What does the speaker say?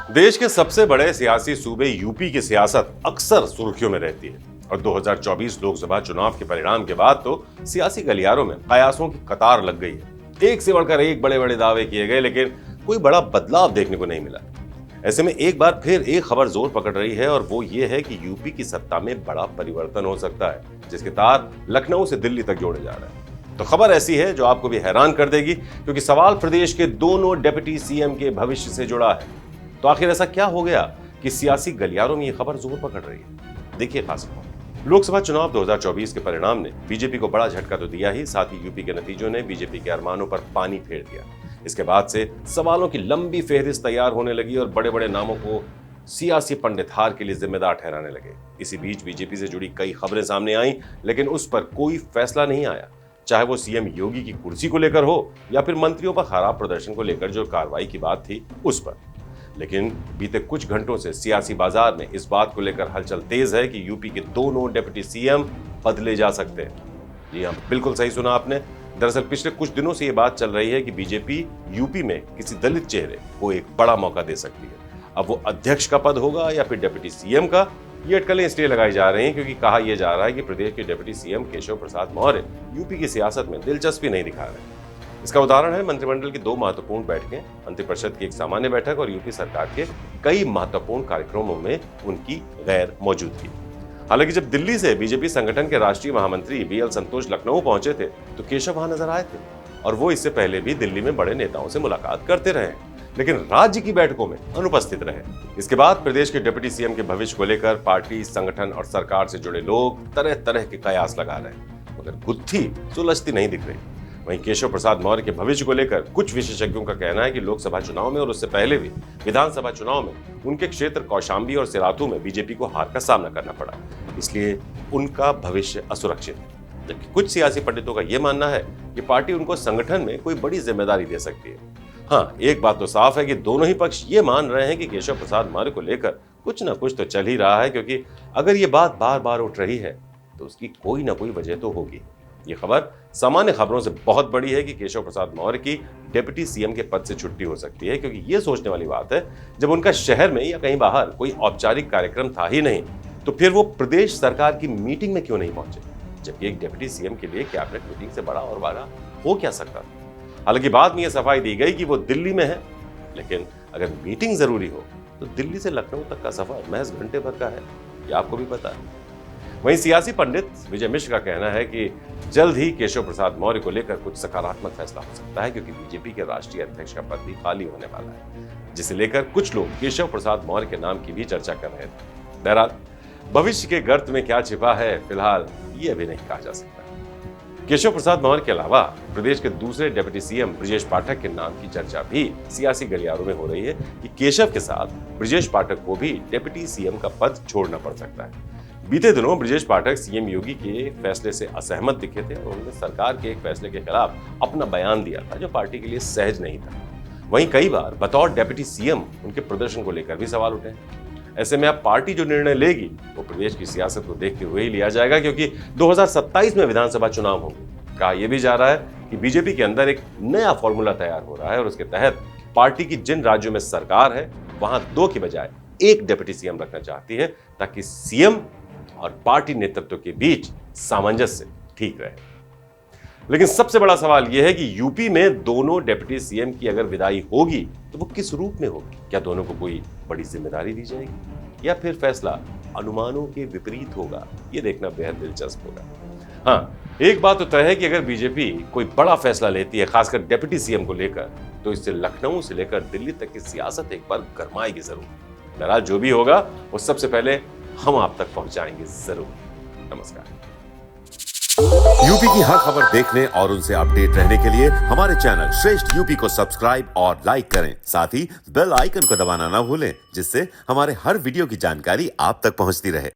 देश के सबसे बड़े सियासी सूबे यूपी की सियासत अक्सर सुर्खियों में रहती है और 2024 लोकसभा चुनाव के परिणाम के बाद तो सियासी गलियारों में कयासों की कतार लग गई है। एक से बढ़कर एक बड़े बड़े दावे किए गए, लेकिन कोई बड़ा बदलाव देखने को नहीं मिला। ऐसे में एक बार फिर एक खबर जोर पकड़ रही है और वो ये है कि यूपी की सत्ता में बड़ा परिवर्तन हो सकता है, जिसके तार लखनऊ से दिल्ली तक जोड़े जा रहे हैं। तो खबर ऐसी है जो आपको भी हैरान कर देगी, क्योंकि सवाल प्रदेश के दोनों डिप्टी सीएम के भविष्य से जुड़ा है। तो आखिर ऐसा क्या हो गया कि सियासी गलियारों में ये खबर जोर पकड़ रही है? देखिए खास खबर। लोकसभा चुनाव 2024 के परिणाम ने बीजेपी को बड़ा झटका तो दिया ही, साथ ही यूपी के नतीजों ने बीजेपी के अरमानों पर पानी फेर दिया। इसके बाद से सवालों की लंबी फेहरिस्त तैयार होने लगी और बड़े बड़े नामों को सियासी पंडित हार के लिए जिम्मेदार ठहराने लगे। इसी बीच बीजेपी से जुड़ी कई खबरें सामने आईं, लेकिन उस पर कोई फैसला नहीं आया, चाहे वो सीएम योगी की कुर्सी को लेकर हो या फिर मंत्रियों पर खराब प्रदर्शन को लेकर जो कार्रवाई की बात थी उस पर। लेकिन बीते कुछ घंटों से सियासी बाजार में इस बात को लेकर हलचल तेज है कि यूपी के दोनों डिप्टी सीएम बदले जा सकते हैं। जी हाँ, बिल्कुल सही सुना आपने। दरअसल पिछले कुछ दिनों से ये बात चल रही है कि बीजेपी यूपी में किसी दलित चेहरे को एक बड़ा मौका दे सकती है। अब वो अध्यक्ष का पद होगा या फिर डिप्टी सीएम का, ये अटकलें इसलिए लगाई जा रही हैं क्योंकि कहा यह जा रहा है कि प्रदेश के deputy CM Keshav Prasad Maurya UP की सियासत में दिलचस्पी नहीं दिखा रहे हैं। इसका उदाहरण है मंत्रिमंडल की दो महत्वपूर्ण बैठकें, मंत्रिपरिषद की एक सामान्य बैठक और यूपी सरकार के कई महत्वपूर्ण कार्यक्रमों में उनकी गैर मौजूदगी। हालांकि जब दिल्ली से बीजेपी संगठन के राष्ट्रीय महामंत्री बीएल संतोष लखनऊ पहुंचे थे तो केशव वहां नजर आए थे और वो इससे पहले भी दिल्ली में बड़े नेताओं से मुलाकात करते रहे, लेकिन राज्य की बैठकों में अनुपस्थित रहे। इसके बाद प्रदेश के डिप्टी सीएम के भविष्य को लेकर पार्टी, संगठन और सरकार से जुड़े लोग तरह तरह के कयास लगा रहे हैं, मगर गुत्थी सुलझती नहीं दिख रही। वहीं केशव प्रसाद मौर्य के भविष्य को लेकर कुछ विशेषज्ञों का कहना है कि लोकसभा चुनाव में और उससे पहले भी विधानसभा चुनाव में उनके क्षेत्र कौशाम्बी और सिराथू में बीजेपी को हार का सामना करना पड़ा, इसलिए उनका भविष्य असुरक्षित है। जबकि कुछ सियासी पंडितों का यह मानना है कि पार्टी उनको संगठन में कोई बड़ी जिम्मेदारी दे सकती है। हाँ, एक बात तो साफ है कि दोनों ही पक्ष ये मान रहे हैं कि केशव प्रसाद मौर्य को लेकर कुछ ना कुछ तो चल ही रहा है, क्योंकि अगर ये बात बार बार उठ रही है तो उसकी कोई ना कोई वजह तो होगी। ये खबर सामान्य खबरों से बहुत बड़ी है कि केशव प्रसाद मौर्य की डिप्टी सीएम के पद से छुट्टी हो सकती है, क्योंकि ये सोचने वाली बात है जब उनका शहर में या कहीं बाहर कोई औपचारिक कार्यक्रम था ही नहीं तो फिर वो प्रदेश सरकार की मीटिंग में क्यों नहीं पहुंचे, जबकि एक डिप्टी सीएम के लिए कैबिनेट मीटिंग से बड़ा और बड़ा हो क्या सकता था। हालांकि बाद में यह सफाई दी गई कि वो दिल्ली में है, लेकिन अगर मीटिंग जरूरी हो तो दिल्ली से लखनऊ तक का सफर महज घंटे भर का है, ये आपको भी पता है। वहीं सियासी पंडित विजय मिश्र का कहना है कि जल्द ही केशव प्रसाद मौर्य को लेकर कुछ सकारात्मक फैसला हो सकता है, क्योंकि बीजेपी के राष्ट्रीय अध्यक्ष का पद भी खाली होने वाला है, जिसे लेकर कुछ लोग केशव प्रसाद मौर्य के नाम की भी चर्चा कर रहे थे। बहरहाल भविष्य के गर्त में क्या छिपा है, फिलहाल ये अभी नहीं कहा जा सकता। केशव प्रसाद मौर्य के अलावा प्रदेश के दूसरे डिप्टी सीएम ब्रजेश पाठक के नाम की चर्चा भी सियासी गलियारों में हो रही है कि केशव के साथ ब्रजेश पाठक को भी डिप्टी सीएम का पद छोड़ना पड़ सकता है। बीते दिनों ब्रजेश पाठक सीएम योगी के फैसले से असहमत दिखे थे और उन्होंने सरकार के एक फैसले के खिलाफ अपना बयान दिया था जो पार्टी के लिए सहज नहीं था। वहीं कई बार बतौर डिप्टी सीएम उनके प्रदर्शन को लेकर भी सवाल उठे। ऐसे में अब पार्टी जो निर्णय लेगी वो प्रदेश की सियासत को देखते हुए ही लिया जाएगा, क्योंकि 2027 में विधानसभा चुनाव होंगे। कहा यह भी जा रहा है कि बीजेपी के अंदर एक नया फॉर्मूला तैयार हो रहा है और उसके तहत पार्टी की जिन राज्यों में सरकार है वहां 2 की बजाय 1 डिप्टी सीएम रखना चाहती है, ताकि सीएम और पार्टी नेतृत्व के बीच सामंजस्य ठीक रहे। लेकिन सबसे बड़ा सवाल यह है कि यूपी में दोनों डिप्टी सीएम की अगर विदाई होगी तो वो किस रूप में होगी? क्या दोनों को कोई बड़ी जिम्मेदारी दी जाएगी या फिर फैसला अनुमानों के विपरीत होगा? ये देखना बेहद दिलचस्प होगा। हाँ, एक बात तो तय है कि अगर बीजेपी कोई बड़ा फैसला लेती है, खासकर डिप्टी सीएम को लेकर, तो इससे लखनऊ से लेकर दिल्ली तक की सियासत एक बार गरमाएगी जरूर। बहरहाल जो भी होगा वो सबसे पहले हम आप तक पहुंचाएंगे जरूर। नमस्कार। यूपी की हर खबर देखने और उनसे अपडेट रहने के लिए हमारे चैनल श्रेष्ठ यूपी को सब्सक्राइब और लाइक करें। साथ ही बेल आइकन को दबाना ना भूलें, जिससे हमारे हर वीडियो की जानकारी आप तक पहुंचती रहे।